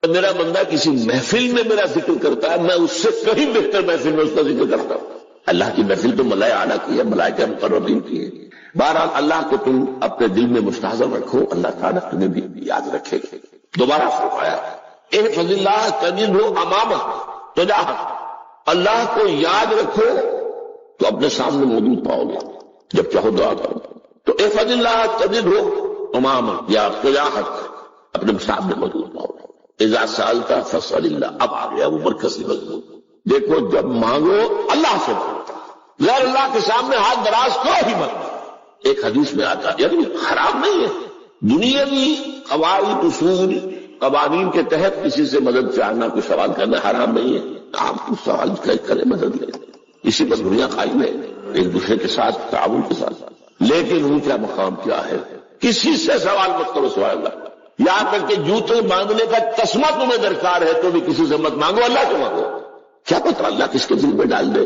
میرا بندہ کسی محفل میں میرا ذکر کرتا ہے، میں اس سے کہیں بہتر محفل میں اس کا ذکر کرتا ہوں۔ اللہ کی محفل تو ملائے اعلیٰ کی ہے، ملائکہ مقربین کی ہے۔ بہرحال اللہ کو تم اپنے دل میں مستحضر رکھو، اللہ تعالیٰ تمہیں بھی یاد رکھے گا۔ دوبارہ فرمایا احفظ اللہ تجدہ امامک تجاہک، اللہ کو یاد رکھو تو اپنے سامنے موجود پاؤ گے جب چاہو دعا کرو۔ تو احفظ اللہ تجدہ امامک یا تجاہک، اپنے سامنے موجود پاؤ گے۔ اذا سألت فاسأل اللہ، اب آ گیا وہ مرکزی مضمون۔ دیکھو جب مانگو اللہ سے مانگو، غیر اللہ کے سامنے ہاتھ دراز کرو ہی مت۔ ایک حدیث میں آتا ہے، یعنی حرام نہیں ہے، دنیاوی قواعد اصول قوانین کے تحت کسی سے مدد چاہنا، کوئی سوال کرنا حرام نہیں ہے۔ آپ کو سوال کریں، مدد لیں، اسی پر دنیا قائم ہے، ایک دوسرے کے ساتھ تعاون کے ساتھ۔ لیکن اونچا مقام کیا ہے؟ کسی سے سوال مت کرو سوائے اللہ، یہاں تک کہ جوتے مانگنے کا تسمہ تمہیں درکار ہے تو بھی کسی سے مت مانگو، اللہ سے مانگو۔ کیا پتہ اللہ کس کے دل میں ڈال دے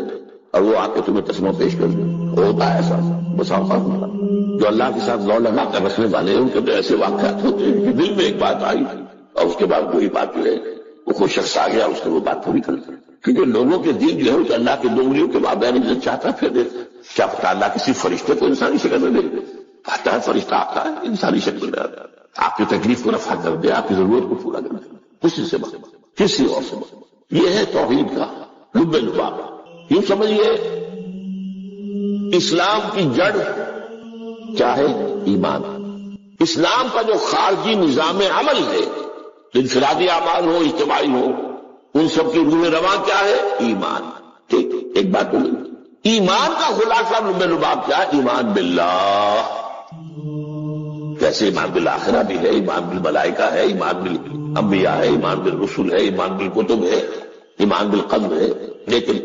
اور وہ آ کے تمہیں تسمہ پیش کر دے۔ ہوتا ہے ایسا بس اوقات جو اللہ کے ساتھ لو لگا کر رکھنے والے ہیں، ان کے تو ایسے واقعات ہوتے ہیں کہ دل میں ایک بات آئی اور اس کے بعد وہی بات جو ہے وہ کوئی شخص آ گیا اس نے وہ بات پوری کر دی۔ کیونکہ لوگوں کے دل جو ہے کہ اللہ کے دو انگلیوں کے مابین جو چاہتا پھر دے، کیا پتہ اللہ کسی فرشتے کو انسانی شکل میں دے دے۔ آتا ہے فرشتہ، آتا ہے انسانی شکل میں آتا ہے، آپ کی تکلیف کو رفع کر دے، آپ کی ضرورت کو پورا کر دے، کسی سے بات کسی اور سے بات۔ یہ ہے توحید کا لب لباب۔ یوں سمجھیے اسلام کی جڑ کیا ہے؟ ایمان۔ اسلام کا جو خارجی نظام عمل ہے، انفرادی اعمال ہو اجتماعی ہو، ان سب کی روح رواں کیا ہے؟ ایمان۔ ٹھیک، ایک بات بولیں، ایمان کا خلاصہ لب لباب کیا ہے؟ ایمان باللہ۔ جیسے ایمان بالآخرہ بھی ہے، ایمان بالملائکہ ہے، ایمان بالانبیاء ہے، ایمان بالرسل ہے، ایمان بالکتب ہے، ایمان بالقلب ہے، لیکن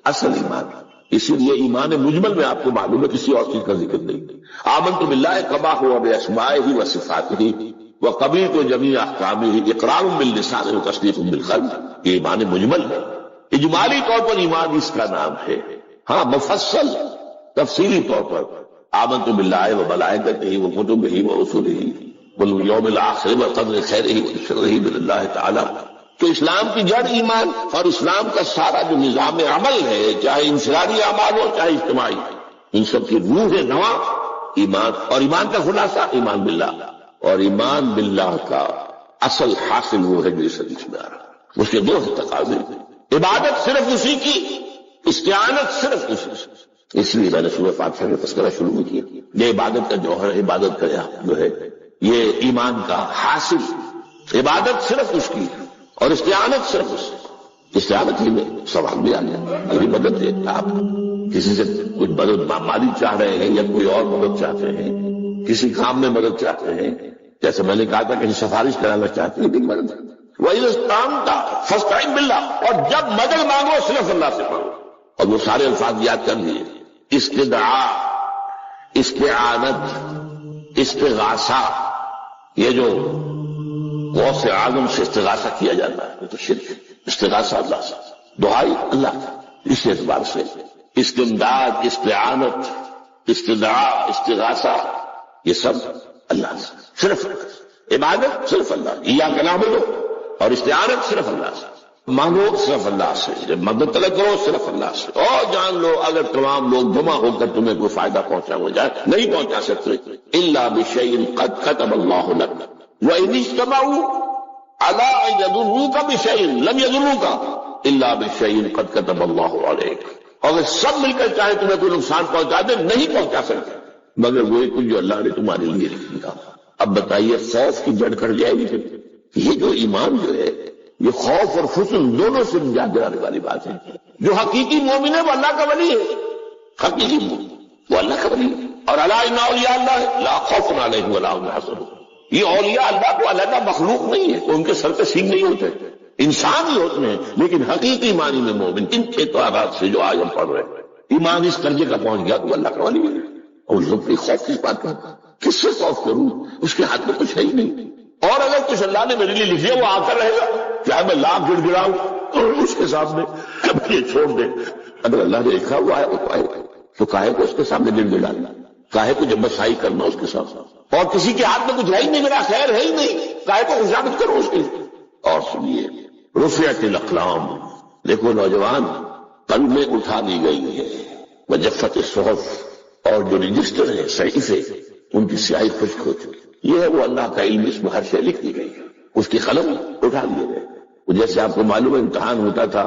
اصل ایمان۔ اسی لیے ایمان مجمل میں آپ کو معلوم ہے کسی اور چیز کا ذکر نہیں۔ آمنت باللہ کما ہوا باسمائہ وصفاتہ وقبلت جمیع احکامہ اقرار باللسان وتصدیق بالقلب۔ یہ ایمان مجمل ہے، اجمالی طور پر ایمان اس کا نام ہے۔ ہاں مفصل تفصیلی طور پر آمنت باللہ وملائکتہ وکتبہ ورسلہ والیوم الآخر وقدر خیرہ وشرہ باللہ تعالی۔ تو اسلام کی جڑ ایمان، اور اسلام کا سارا جو نظام عمل ہے، چاہے انفرادی اعمال ہو چاہے اجتماعی، ان سب کی روح نواں ایمان۔ اور ایمان کا خلاصہ ایمان باللہ، اور ایمان باللہ کا اصل حاصل وہ ہے جو اس حدیث میں آ رہا ہے۔ اس کے دو تقاضے، عبادت صرف اسی کی، استعانت صرف اسی سے۔ اس لیے میں نے سورہ فاتحہ کا تذکرہ شروع کیا، یہ عبادت کا جوہر ہے، عبادت کا جو ہے یہ ایمان کا حاصل، عبادت صرف اس کی اور استعانت صرف اس سے۔ استعانت ہی میں سوال بھی آ گیا، میری مدد دے۔ آپ کسی سے کچھ مدد مالی چاہ رہے ہیں یا کوئی اور مدد چاہتے ہیں، کسی کام میں مدد چاہتے ہیں، جیسے میں نے کہا تھا کہیں سفارش کرانا چاہتے ہیں، لیکن مدد وہی استعانت فاستعن باللہ، اور جب مدد مانگو صرف اللہ سے مانگو۔ اور وہ سارے الفاظ یاد کر لیے، استدعاء، استعانت، استغاثہ، یہ جو غوث اعظم سے استغاثہ کیا جاتا ہے تو شرک، استغاثہ اللہ سے، دعائی اللہ کا۔ اس اعتبار سے استمداد، استعانت، استدعاء، استغاثہ، یہ سب اللہ سے، صرف عبادت صرف اللہ، ایاک نعبد، اور استعانت صرف اللہ سے، مانگو صرف اللہ سے، جب مدد طلب کرو صرف اللہ سے۔ اور جان لو اگر تمام لوگ جمع ہو کر تمہیں کوئی فائدہ پہنچا ہو جائے، نہیں پہنچا سکتے، الا بشیء قد کتب اللہ لک وَإِنِ اجْتَمَعُوا عَلَىٰ أَن يَضُرُّوكَ بِشَيْءٍ لَمْ يَضُرُّوكَ إِلَّا بِشَيْءٍ قَدْ كَتَبَ اللَّهُ عَلَيْكَ۔ اور اگر سب مل کر چاہے تمہیں کوئی نقصان پہنچا دے، نہیں پہنچا سکتے مگر وہی کچھ جو اللہ نے تمہارے لیے لکھ دیا۔ اب بتائیے خوف کی جڑ کٹ جائے گی پھر؟ یہ جو ایمان جو ہے یہ خوف اور حسن دونوں سے نجات دلانے والی بات ہے۔ جو حقیقی مومن ہے وہ اللہ کا ولی ہے، حقیقی مومن وہ اللہ کا ولی ہے۔ اور الا ان اولیاء اللہ لا خوف علیہم ولا هم يحزنون، یہ اولیاء اللہ کو علیحدہ مخلوق نہیں ہے، ان کے سر پہ سینگ نہیں ہوتے، انسان ہی ہوتے ہیں، لیکن حقیقی معنی میں مومن۔ ان اعتبارات سے جو آج ہم پڑھ رہے ہیں، ایمان اس درجے کا پہنچ گیا تو اللہ کا ولی ہے۔ اور لوگ بھی خوف کس بات کا، کس سے خوف کروں؟ اس کے ہاتھ میں کچھ ہے ہی نہیں۔ اور اگر کچھ اللہ نے میرے لیے لکھ دیا وہ آ کر رہے گا، چاہے میں لاکھ گڑ گڑاؤں اور اس کے سامنے یہ چھوڑ دے۔ اگر اللہ نے لکھا ہوا ہے وہ تو آئے گا، تو کاہے کو اس کے سامنے گڑ گڑانا، کاہے کو جب بسائی کرنا اس کے ساتھ، اور کسی کے ہاتھ میں کچھ ہے ہی نہیں، میرا خیر ہے ہی نہیں، کاہے کو خوشامد کرو اس کی۔ اور سنیے، رفعت الاقلام، دیکھو نوجوان، قلمیں اٹھا دی گئی ہیں، وجفت الصحف، اور جو رجسٹر ہے صحیفے ان کی سیاہی خشک ہو چکی، یہ ہے وہ اللہ کا علم، اس میں ہر شے لکھ دی گئی ہے، اس کی قلم اٹھا دیے گئے۔ جیسے آپ کو معلوم ہے امتحان ہوتا تھا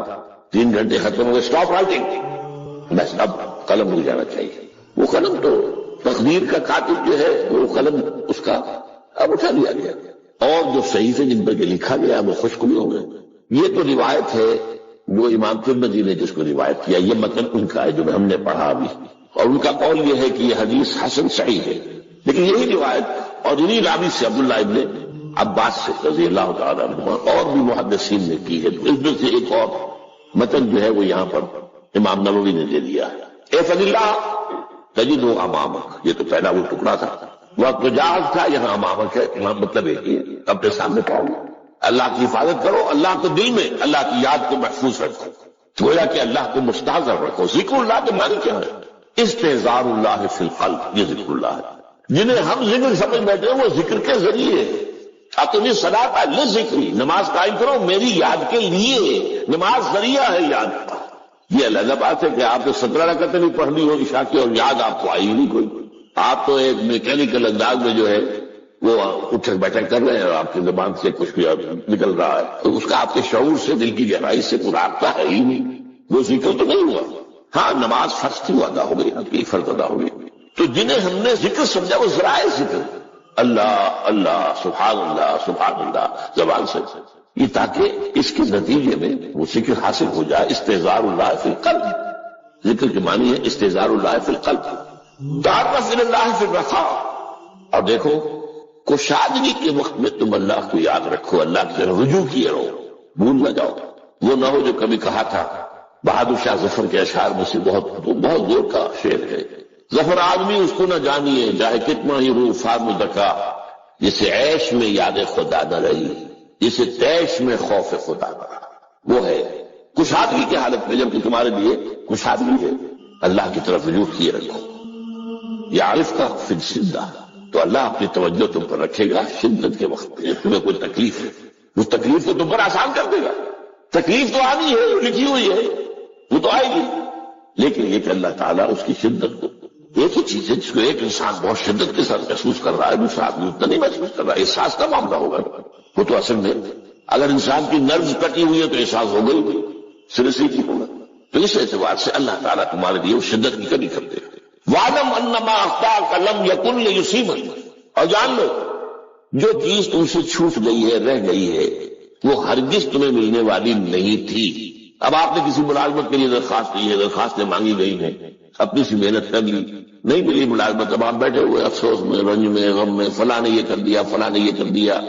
3 گھنٹے ختم ہو گئے، اسٹاپ رائٹنگ، بس اب قلم ہو جانا چاہیے، وہ قلم تو تقدیر کا کاتب جو ہے وہ قلم اس کا اب اٹھا لیا گیا، اور جو صحیفے جن پر لکھا گیا وہ خشک بھی ہو گئے۔ یہ تو روایت ہے جو امام ترمذی نے جس کو روایت کیا، یہ متن ان کا ہے جو ہم نے پڑھا ابھی، اور ان کا قول یہ ہے کہ یہ حدیث حسن صحیح ہے، لیکن یہی روایت اور انہی راوی سے عبداللہ ابن عباس سے رضی اللہ تعالیٰ عنہما اور بھی محدثین نے کی ہے، اس میں سے ایک اور متن جو ہے وہ یہاں پر امام نووی نے دے دیا ہے۔ احفظ اللہ تجدہ امامک، یہ تو پہلا وہ ٹکڑا تھا، وقت جاہز تھا، یہاں امامک ہے، امام مطلب ہے کہ اپنے سامنے پاؤ، اللہ کی حفاظت کرو، اللہ کو دل میں، اللہ کی یاد کو محفوظ رکھو، گویا کہ اللہ کو مستحضر رکھو۔ ذکر اللہ کے معنی کیا ہے؟ استحضار اللہ فی القلب، یہ ذکر اللہ ہے، جنہیں ہم ذکر سمجھ بیٹھے ہیں وہ ذکر کے ذریعے، اقم الصلاۃ للذکر، نماز قائم کرو میری یاد کے لیے، نماز ذریعہ ہے یاد کا۔ یہ علیحدہ بات ہے کہ آپ نے 17 رکعتیں بھی پڑھ لی ہو عشاء کی اور یاد آپ کو آئی نہیں کوئی، آپ تو ایک میکینیکل انداز میں جو ہے وہ اٹھک بیٹھک کر رہے ہیں اور آپ کی زبان سے کچھ بھی نکل رہا ہے، تو اس کا آپ کے شعور سے، دل کی گہرائی سے کوئی رابطہ ہے ہی نہیں، وہ ذکر تو نہیں ہوا۔ ہاں نماز فرض تھی وہ ادا ہو گئی، آپ کی فرض ادا ہو گئی، تو جنہیں ہم نے ذکر سمجھا وہ ذرائع ذکر، اللہ اللہ سبحان اللہ سبحان اللہ زبان سے، یہ تاکہ اس کے نتیجے میں وہ ذکر حاصل ہو جائے۔ استحضار اللہ فی القلب، ذکر کے معنی ہے استحضار اللہ فی القلب، تعرف الی اللہ فی الرخاء، اور دیکھو کشادگی کے وقت میں تم اللہ کو یاد رکھو، اللہ کی طرف رجوع کیے رہو، بھول نہ جاؤ۔ وہ نہ ہو جو کبھی کہا تھا، بہادر شاہ ظفر کے اشعار میں سے بہت زور کا شعر ہے، ظفر آدمی اس کو نہ جانیے، چاہے کتنا ہی روح فام دکا، جسے عیش میں یاد خدا نہ رہی، جسے تیش میں خوف خدا نہ رہا۔ وہ ہے کشادگی کی حالت میں، جبکہ تمہارے لیے کشادگی ہے، اللہ کی طرف رجوع کیے رکھو۔ یعرف کا فی الشدہ، تو اللہ اپنی توجہ تم پر رکھے گا شدت کے وقت میں، تمہیں کوئی تکلیف ہے وہ تکلیف کو تم پر آسان کر دے گا۔ تکلیف تو آنی ہے، لکھی ہوئی ہے، وہ تو آئے گی، لیکن یہ کہ اللہ تعالیٰ اس کی شدت کو، ایک ہی چیز ہے جس کو ایک انسان بہت شدت کے ساتھ محسوس کر رہا ہے، دوسرا آدمی اتنا نہیں محسوس کر رہا ہے، احساس کا معاملہ ہوگا، وہ تو اصل میں اگر انسان کی نرز کٹی ہوئی ہے تو احساس ہوگا ہی، سرے سے ہی ہوگا، تو اس اعتبار سے اللہ تعالیٰ تمہارے لیے شدت کی کمی کر دے گا۔ وَاعْلَمْ أَنَّمَا أَخْطَأَكَ لَمْ يَكُنْ لِيُصِيبَكَ، اور جان لو جو چیز تم سے چھوٹ گئی ہے، رہ گئی ہے، وہ ہرگز تمہیں ملنے والی نہیں تھی۔ اب آپ نے کسی ملازمت کے لیے درخواست کی ہے، درخواستیں مانگی گئی ہیں، اپنی سی محنت کر لی، نہیں ملی ملازمت، اب آپ بیٹھے ہوئے افسوس میں، رنج میں، غم میں، فلاں نے یہ کر دیا، فلاں نے یہ کر دیا،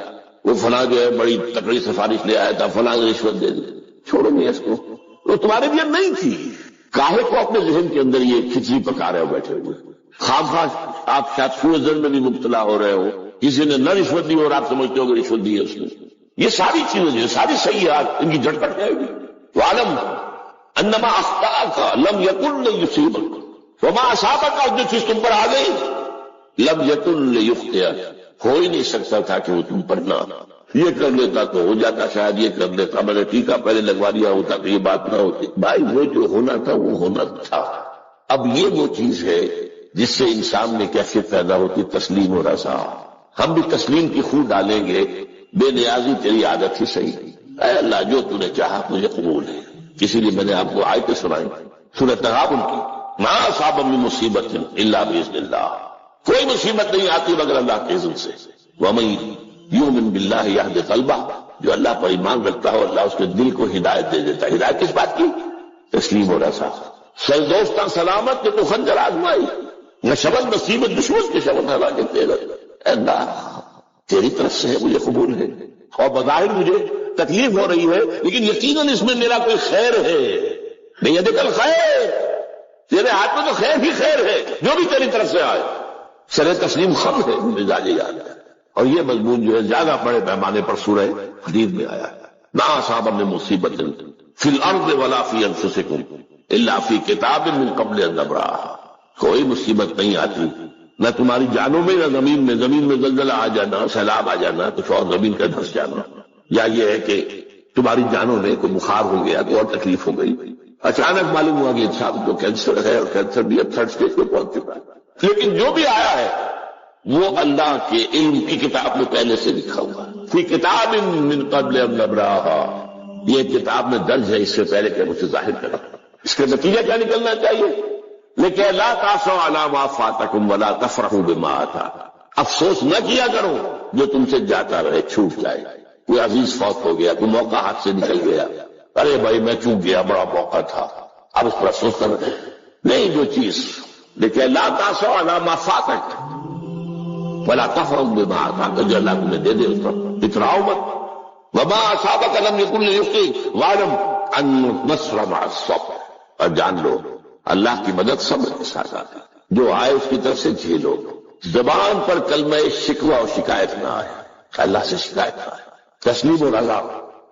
وہ فلاں جو ہے بڑی تکڑی سفارش لے آیا تھا، فلاں نے رشوت دے دی، چھوڑو نہیں اس کو، وہ تمہارے لیے نہیں تھی۔ کاہے کو اپنے ذہن کے اندر یہ کھچڑی پکا رہے ہو بیٹھے ہوئے، خواہ آپ شاید سوء ظن میں بھی مبتلا ہو رہے ہو، کسی نے نہ رشوت دی اور آپ سمجھتے ہو کہ رشوت دی ہے اس نے، یہ ساری چیزیں جو ساری سیئات ان کی جڑ کٹ جائے گی۔ وَعْلَمْ أَنَّمَا أَخْطَأَكَ لَمْ يَكُنْ لِيُصِيبَكَ وَمَا أَصَابَكَ، اور جو چیز تم پر آ گئی، لَمْ يَكُنْ لِيُخْطِئَكَ، ہو ہی نہیں سکتا تھا کہ وہ تم پر نہ، یہ کر لیتا تو ہو جاتا، شاید یہ کر لیتا، میں نے ٹیکا پہلے لگوا دیا ہوتا تو یہ بات نہ ہوتی۔ بھائی وہ جو ہونا تھا وہ ہونا تھا۔ اب یہ وہ چیز ہے جس سے انسان میں کیفیت پیدا ہوتی، تسلیم و رضا۔ ہم بھی تسلیم کی خو ڈالیں گے، بے نیازی تیری عادت ہی صحیح، اے اللہ جو تو نے چاہا مجھے قبول ہے۔ اسی لیے میں نے آپ کو آیتیں سنائی سورۃ تغابن کی، ما اصاب من مصیبت الا باذن اللہ، کوئی مصیبت نہیں آتی مگر اللہ کے اذن سے۔ ومن یؤمن باللہ یہد قلبہ، جو اللہ پر ایمان رکھتا ہو اللہ اس کے دل کو ہدایت دے دیتا ہے۔ ہدایت کس بات کی؟ تسلیم و رضا۔ دوستاں سلامت کہ تو خنجر آزمائی، نہ شبن نصیبت دشمن کے شبن ہلا کے تیرا، اے اللہ تیری طرف سے ہے، مجھے قبول ہے، اور بظاہر مجھے تکلیف ہو رہی ہے لیکن یقیناً اس میں میرا کوئی خیر ہے، بیدک الخیر، تیرے ہاتھ میں تو خیر ہی خیر ہے، جو بھی تیری طرف سے آئے۔ سر تسلیم خم ہے مزاج یاد ہے، اور یہ مضمون جو ہے زیادہ بڑے پیمانے پر سورہ حدید میں آیا ہے۔ ما اصاب من مصیبت فی الارض ولا فی انفسکم الا فی کتاب من قبل ان نبرأہا، کوئی مصیبت نہیں آتی نہ تمہاری جانوں میں نہ زمین میں، زمین میں زلزلہ آ جانا، سیلاب آ جانا، کچھ اور زمین کا دھس جانا، یا یہ ہے کہ تمہاری جانوں میں کوئی بخار ہو گیا، کوئی اور تکلیف ہو گئی، اچانک معلوم ہوا کہ صاحب کو کینسر ہے اور کینسر بھی اب تھرڈ اسٹیج پہ پہنچ چکا ہے، لیکن جو بھی آیا ہے وہ اللہ کے علم کی کتاب میں پہلے سے لکھا ہوا ہے، فی کتاب من قبل ان نبرأھا، یہ کتاب میں درج ہے اس سے پہلے کہ مجھے ظاہر کرا۔ اس کا نتیجہ کیا نکلنا چاہیے؟ لیکن لا تاسوا علی ما فاتکم ولا تفرحوا بما آتاکم، افسوس نہ کیا کرو جو تم سے جاتا رہے، چھوٹ جائے، کوئی عزیز فوت ہو گیا، کوئی موقع ہاتھ سے نکل گیا، ارے بھائی میں چوک گیا، بڑا موقع تھا، اب اس پر افسوس کر رہے نہیں، جو چیز، لیکن لا تاسوا علی ما فاتکم ولا تفرحوا بما آتاکم، جو اللہ تمہیں دے دے اس پر اتراؤ مت، وما اصابک لم یکن لیخطئک واعلم ان النصر مع الصبر، اور جان لو اللہ کی مدد صبر کے ساتھ آتی، جو آئے اس کی طرف سے جھیلو، زبان پر کلمہ شکوہ اور شکایت نہ آئے، اللہ سے شکایت نہ آئے، تسلیم و رضا،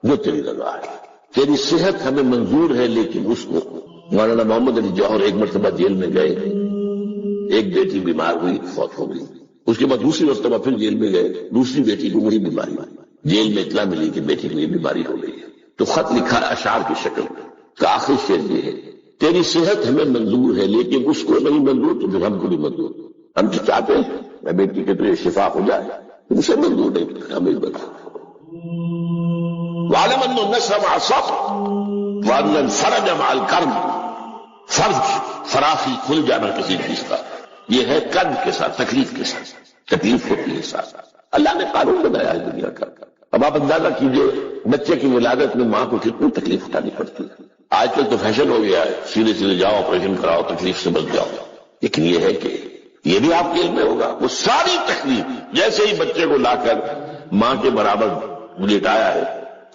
جو تیری رضا ہے، تیری صحت ہمیں منظور ہے، لیکن اس کو مولانا محمد علی جوہر ایک مرتبہ جیل میں گئے، ایک بیٹی بیمار ہوئی، فوت ہو گئی، اس کے بعد دوسری مرتبہ پھر جیل میں گئے، دوسری بیٹی کو وہی بیماری ہوئی، جیل میں اطلاع ملی کہ بیٹی کو یہ بیماری ہو گئی ہے، تو خط لکھا اشعار کی شکل کا، آخری شعر یہ ہے، تیری صحت ہمیں منظور ہے لیکن اس کو نہیں منظور تو پھر ہم کو بھی منظور، ہم تو چاہتے ہیں میں بیٹی کے تو یہ شفا ہو جائے، اسے منظور نہیں، ہمیں بتا وَاعْلَمْ أَنَّ النَّصْرَ مَعَ الصَّبْرِ وَأَنَّ الْفَرَجَ مَعَ الْكَرْبِ، فرج، فراخی، کھل جانا کسی چیز کا، یہ ہے کرب کے ساتھ، تکلیف کے ساتھ، تکلیف ہوتی ہے ساتھ، اللہ نے قانون بنایا ہے دنیا کا۔ اب آپ اندازہ کیجئے بچے کی ولادت میں ماں کو کتنی تکلیف اٹھانی پڑتی ہے، آج کل تو فیشن ہو گیا ہے، سیدھے سیدھے جاؤ آپریشن کراؤ، تکلیف سے بچ جاؤ، لیکن یہ ہے کہ یہ بھی آپ کے علم میں ہوگا، وہ ساری تکلیف جیسے ہی بچے کو لا کر ماں کے برابر لٹایا ہے،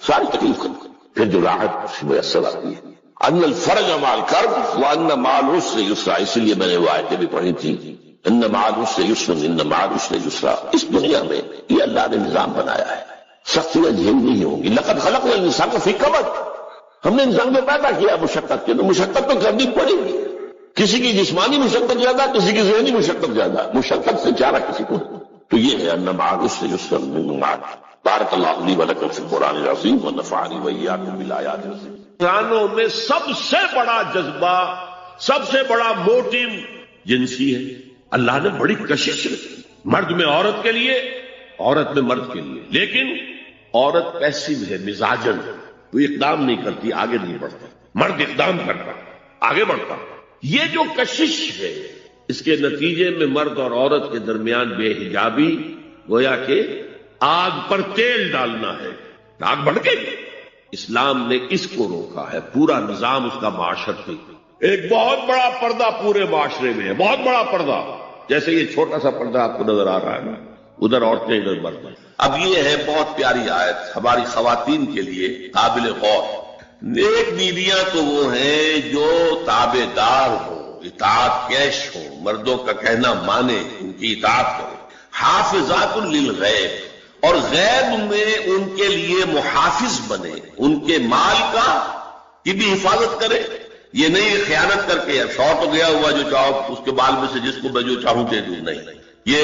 ساری تکلیف ختم، پھر جو راحت میسر آتی ہے، ان الفرج مع الکرب وان مع العسر یسرا، اسی لیے میں نے وہ آیتیں بھی پڑھی تھی، ان مع العسر یسرا ان مع العسر یسرا، اس دنیا میں یہ اللہ نے نظام بنایا ہے، سختیاں جھیلنی ہی ہوں گی، لقد خلقنا الانسان فی کبد، ہم نے انسان کو پیدا کیا مشقت کے، تو مشقت تو کرنی پڑے گی، کسی کی جسمانی مشقت زیادہ، کسی کی ذہنی مشقت زیادہ، مشقت سے چارہ کسی کو، تو یہ ہے ان مع العسر یسرا ان مع العسر۔ بارک اللہ لی ولکم فی القرآن العظیم ونفعنی وإیاکم بالآیات الحکیم۔ انسانوں میں سب سے بڑا جذبہ، سب سے بڑا موٹیو جنسی ہے، اللہ نے بڑی کشش رکھی، مرد میں عورت کے لیے، عورت میں مرد کے لیے، لیکن عورت پیسیو ہے، مزاجن، وہ اقدام نہیں کرتی، آگے نہیں بڑھتا، مرد اقدام کرتا، آگے بڑھتا، یہ جو کشش ہے اس کے نتیجے میں مرد اور عورت کے درمیان بے حجابی گویا کہ آگ پر تیل ڈالنا ہے، آگ بڑھ گئی۔ اسلام نے اس کو روکا ہے، پورا نظام اس کا معاشرتی، ایک بہت بڑا پردہ پورے معاشرے میں ہے، بہت بڑا پردہ، جیسے یہ چھوٹا سا پردہ آپ کو نظر آ رہا ہے نا، ادھر عورتیں ادھر مرد۔ اب یہ ہے بہت پیاری آیت ہماری خواتین کے لیے قابل غور، نیک بیویاں تو وہ ہیں جو تابع دار ہو، اطاعت کیش ہو، مردوں کا کہنا مانے، ان کی اطاعت کرے، حافظات للغیب، اور غیب میں ان کے لیے محافظ بنے، ان کے مال کی بھی حفاظت کرے، یہ نہیں خیانت کر کے شوہر تو گیا ہوا جو چاہو اس کے بال میں سے جس کو میں جو چاہوں دے دوں، نہیں، یہ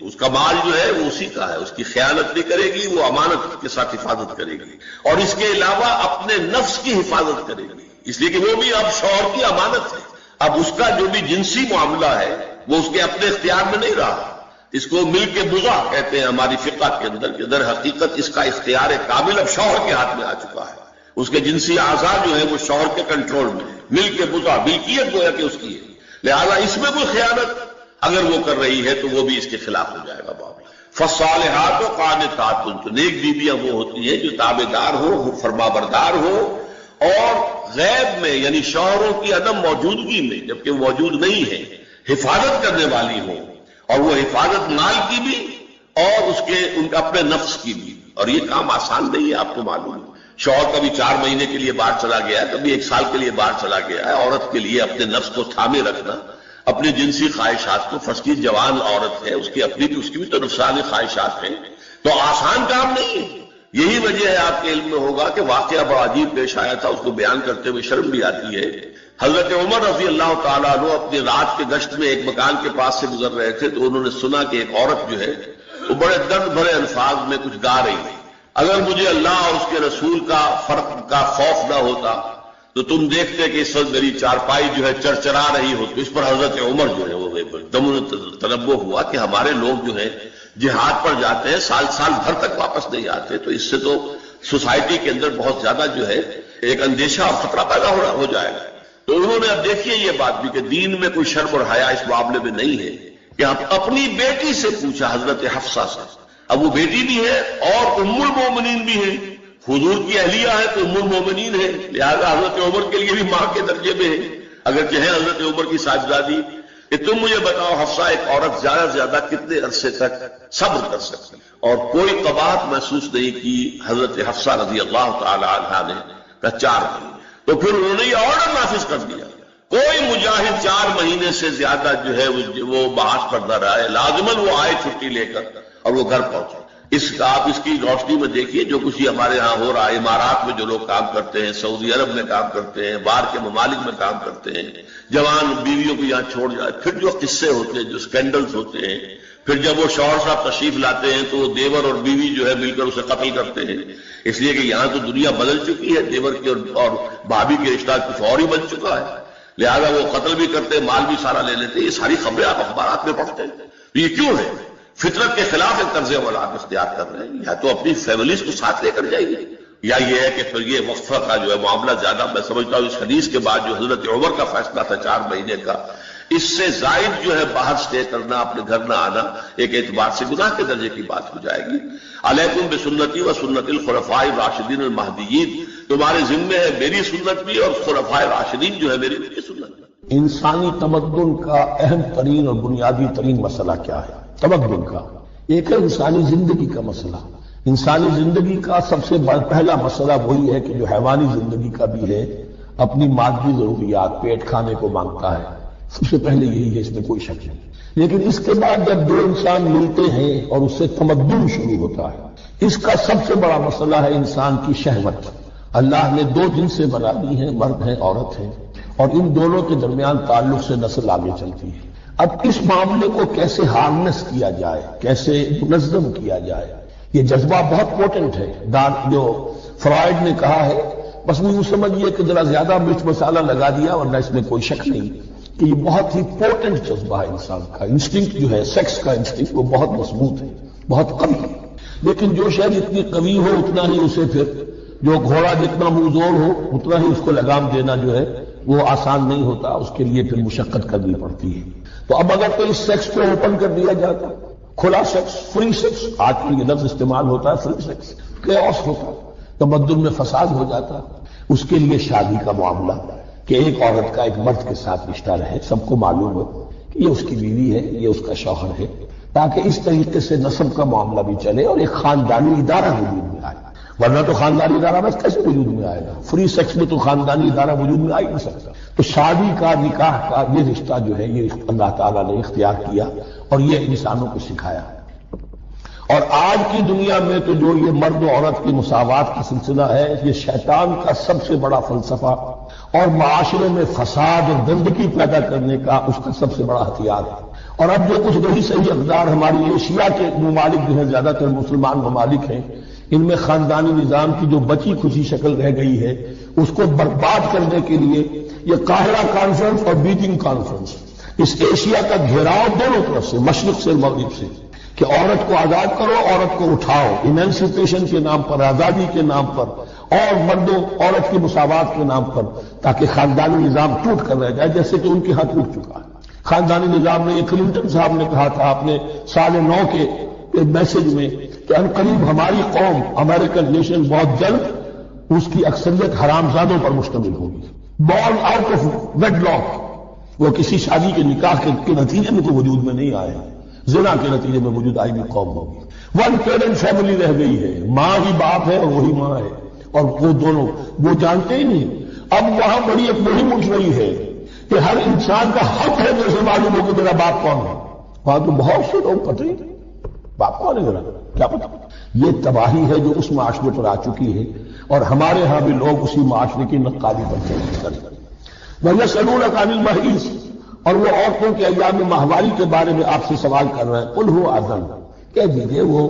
اس کا مال جو ہے وہ اسی کا ہے، اس کی خیانت نہیں کرے گی، وہ امانت کے ساتھ حفاظت کرے گی، اور اس کے علاوہ اپنے نفس کی حفاظت کرے گی، اس لیے کہ وہ بھی اب شوہر کی امانت ہے، اب اس کا جو بھی جنسی معاملہ ہے وہ اس کے اپنے اختیار میں نہیں رہا، اس کو مل کے بغا کہتے ہیں ہماری فقہ کے اندر، کہ در حقیقت اس کا اختیار کامل اب شوہر کے ہاتھ میں آ چکا ہے، اس کے جنسی اعضاء جو ہے وہ شوہر کے کنٹرول میں، مل کے بغا، ملکیت گویا کہ اس کی ہے، لہذا اس میں کوئی خیانت اگر وہ کر رہی ہے تو وہ بھی اس کے خلاف ہو جائے گا معاملہ۔ فالصالحات قانتات، تو نیک بیویاں وہ ہوتی ہیں جو تابع دار ہو، فرما بردار ہو، اور غیب میں یعنی شوہروں کی عدم موجودگی میں جبکہ وہ موجود نہیں ہے حفاظت کرنے والی ہو، اور وہ حفاظت مال کی بھی اور اس کے ان کا اپنے نفس کی بھی، اور یہ کام آسان نہیں ہے، آپ کو معلوم ہے، شوہر کبھی 4 مہینے کے لیے باہر چلا گیا ہے، کبھی 1 سال کے لیے باہر چلا گیا ہے، عورت کے لیے اپنے نفس کو تھامے رکھنا، اپنی جنسی خواہشات کو، فرض کی جوان عورت ہے، اس کی اپنی بھی، اس کی بھی تو نفسانی خواہشات ہیں، تو آسان کام نہیں ہے، یہی وجہ ہے آپ کے علم میں ہوگا کہ واقعہ بڑا عجیب پیش آیا تھا، اس کو بیان کرتے ہوئے شرم بھی آتی ہے، حضرت عمر رضی اللہ تعالیٰ عنہ اپنی رات کے گشت میں ایک مکان کے پاس سے گزر رہے تھے، تو انہوں نے سنا کہ ایک عورت جو ہے وہ بڑے درد بھرے الفاظ میں کچھ گا رہی ہے، اگر مجھے اللہ اور اس کے رسول کا فرق کا خوف نہ ہوتا تو تم دیکھتے کہ اس وقت میری چارپائی جو ہے چرچرا رہی ہو. تو اس پر حضرت عمر جو ہے وہ دم تنبہ ہوا کہ ہمارے لوگ جو ہے جہاد پر جاتے ہیں سال بھر تک واپس نہیں آتے, تو اس سے تو سوسائٹی کے اندر بہت زیادہ جو ہے ایک اندیشہ اور خطرہ پیدا ہو جائے گا. تو انہوں نے اب دیکھیے یہ بات بھی کہ دین میں کوئی شرم اور حیا اس معاملے میں نہیں ہے کہ اپنی بیٹی سے پوچھا حضرت حفصہ سے. اب وہ بیٹی بھی ہے اور ام المومنین بھی ہے, حضور کی اہلیہ ہے تو ام المومنین ہے, لہذا حضرت عمر کے لیے بھی ماں کے درجے میں ہے اگرچہ ہے حضرت عمر کی صاحبزادی. کہ تم مجھے بتاؤ حفصہ ایک عورت زیادہ سے زیادہ کتنے عرصے تک صبر کر سکتی, اور کوئی قباحت محسوس نہیں کی حضرت حفصہ رضی اللہ تعالی عنہا نے. 4 مہینے. تو پھر انہوں نے یہ آرڈر نافذ کر دیا, کوئی مجاہد 4 مہینے سے زیادہ جو ہے وہ بحث پر نہ رہے, لازماً وہ آئے چھٹی لے کر اور وہ گھر پہنچے. آپ اس کی روشنی میں دیکھیے جو کچھ ہمارے ہاں ہو رہا ہے, امارات میں جو لوگ کام کرتے ہیں, سعودی عرب میں کام کرتے ہیں, باہر کے ممالک میں کام کرتے ہیں, جوان بیویوں کو یہاں چھوڑ جائے, پھر جو قصے ہوتے ہیں, جو سکینڈلز ہوتے ہیں, پھر جب وہ شوہر صاحب تشریف لاتے ہیں تو وہ دیور اور بیوی جو ہے مل کر اسے قتل کرتے ہیں, اس لیے کہ یہاں تو دنیا بدل چکی ہے, دیور کی اور بھابھی کے رشتہ کچھ اور ہی بن چکا ہے, لہذا وہ قتل بھی کرتے, مال بھی سارا لے لیتے. یہ ساری خبریں آپ اخبارات میں پڑھتے ہیں. یہ کیوں ہے؟ فطرت کے خلاف ایک طرز عمل آپ اختیار کر رہے ہیں. یا تو اپنی فیملیز کو ساتھ لے کر جائیے, یا یہ ہے کہ پھر یہ وقفہ کا جو ہے معاملہ زیادہ, میں سمجھتا ہوں اس حدیث کے بعد جو حضرت عمر کا فیصلہ تھا 4 مہینے کا, اس سے زائد جو ہے باہر سٹے کرنا, اپنے گھر نہ آنا, ایک اعتبار سے گناہ کے درجے کی بات ہو جائے گی. علیکم بسنتی و سنت الخلفاء الراشدین المہدیین, تمہارے ذمے ہے میری سنت بھی اور خلفاء راشدین جو ہے میری سنت. انسانی تمدن کا اہم ترین اور بنیادی ترین مسئلہ کیا ہے؟ تمدن کا ایک ہے انسانی زندگی کا مسئلہ. انسانی زندگی کا سب سے پہلا مسئلہ وہی ہے کہ جو حیوانی زندگی کا بھی ہے, اپنی مادی ضروریات, پیٹ کھانے کو مانگتا ہے, سب سے پہلے یہی ہے, اس میں کوئی شک نہیں. لیکن اس کے بعد جب 2 انسان ملتے ہیں اور اس سے تمدن شروع ہوتا ہے, اس کا سب سے بڑا مسئلہ ہے انسان کی شہوت. اللہ نے 2 جنسیں بنا دی ہیں, مرد ہیں عورت ہیں, اور ان دونوں کے درمیان تعلق سے نسل آگے چلتی ہے. اب اس معاملے کو کیسے ہارنس کیا جائے, کیسے منظم کیا جائے, یہ جذبہ بہت پوٹنٹ ہے. جو فرائڈ نے کہا ہے, بس وہ یوں سمجھیے کہ ذرا زیادہ مرچ مسالہ لگا دیا, ورنہ اس میں کوئی شک نہیں کہ یہ بہت ہی پوٹنٹ جذبہ ہے انسان کا. انسٹنکٹ جو ہے, سیکس کا انسٹنکٹ, وہ بہت مضبوط ہے, بہت قوی ہے. لیکن جو شے جتنی قوی ہو اتنا ہی اسے پھر, جو گھوڑا جتنا منظور ہو اتنا ہی اس کو لگام دینا جو ہے وہ آسان نہیں ہوتا, اس کے لیے پھر مشقت کرنی پڑتی ہے. تو اب اگر تو اس سیکس کو اوپن کر دیا جاتا, کھلا سیکس, فری سیکس, آج کل یہ لفظ استعمال ہوتا ہے فری سیکس, کیوس ہوتا, تمدن میں فساد ہو جاتا. اس کے لیے شادی کا معاملہ کہ ایک عورت کا ایک مرد کے ساتھ رشتہ رہے, سب کو معلوم ہو کہ یہ اس کی بیوی ہے, یہ اس کا شوہر ہے, تاکہ اس طریقے سے نسب کا معاملہ بھی چلے اور ایک خاندانی ادارہ وجود میں آئے. ورنہ تو خاندانی ادارہ بس کیسے وجود میں آئے گا؟ فری سیکس میں تو خاندانی ادارہ وجود میں آ ہی نہیں سکتا. تو شادی کا, نکاح کا یہ رشتہ جو ہے یہ اللہ تعالیٰ نے اختیار کیا اور یہ انسانوں کو سکھایا. اور آج کی دنیا میں تو جو یہ مرد و عورت کی مساوات کا سلسلہ ہے, یہ شیطان کا سب سے بڑا فلسفہ اور معاشرے میں فساد اور گندگی پیدا کرنے کا اس کا سب سے بڑا ہتھیار ہے. اور اب جو کچھ وہی صحیح اقدار ہماری ایشیا کے ممالک جو ہیں, زیادہ تر مسلمان ممالک ہیں, ان میں خاندانی نظام کی جو بچی کھچی شکل رہ گئی ہے اس کو برباد کرنے کے لیے یہ قاہرہ کانفرنس اور بیجنگ کانفرنس, اس ایشیا کا گھیراؤ دونوں طرف سے, مشرق سے مغرب سے, کہ عورت کو آزاد کرو, عورت کو اٹھاؤ, ایمینسیپیشن کے نام پر, آزادی کے نام پر, اور مردوں عورت کی مساوات کے نام پر, تاکہ خاندانی نظام ٹوٹ کر رہ جائے جیسے کہ ان کے ہاتھ ٹوٹ چکا ہے. خاندانی نظام میں, یہ کلنٹن صاحب نے کہا تھا اپنے 9.5 کے میسج میں کہ انقریب ہماری قوم, امریکن نیشن, بہت جلد اس کی اکثریت حرامزادوں پر مشتمل ہوگی. Born out of wedlock, وہ کسی شادی کے نکاح کے نتیجے میں تو وجود میں نہیں آئے, زنا کے نتیجے میں وجود آئی بھی قوم ہوگی. 1 پیرنٹ فیملی رہ گئی ہے, ماں ہی باپ ہے اور وہی ماں ہے, اور وہ دونوں وہ جانتے ہی نہیں. اب وہاں بڑی ایک مہم اٹھ رہی ہے کہ ہر انسان کا حق ہے جیسے معلوم ہو کہ میرا باپ کون ہے. وہاں تو بہت سے لوگ پتہ ہی نہیں باپ کون ہے, ذرا کیا پتا. یہ تباہی ہے جو اس معاشرے پر آ چکی ہے, اور ہمارے ہاں بھی لوگ اسی معاشرے کی نقالی پر چلتے ہیں. وَيَسْأَلُونَكَ عَنِ الْمَحِيضِ, اور وہ عورتوں کے ایام ماہواری کے بارے میں آپ سے سوال کر رہے ہیں. قُلْ هُوَ أَذًى, کہہ دیجئے وہ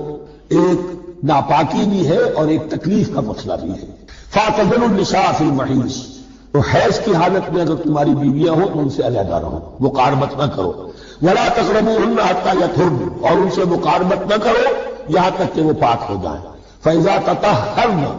ایک ناپاکی بھی ہے اور ایک تکلیف کا مسئلہ بھی ہے۔ فاعتزلوا النساء فی المحیض، تو حیض کی حالت میں اگر تمہاری بیویاں ہوں تو ان سے علیحدہ رہو، مقاربت نہ کرو۔ ولا تقربوهن حتى يطهرن، اور ان سے مقاربت نہ کرو یہاں تک کہ وہ پاک ہو جائیں۔ فإذا تطہرن،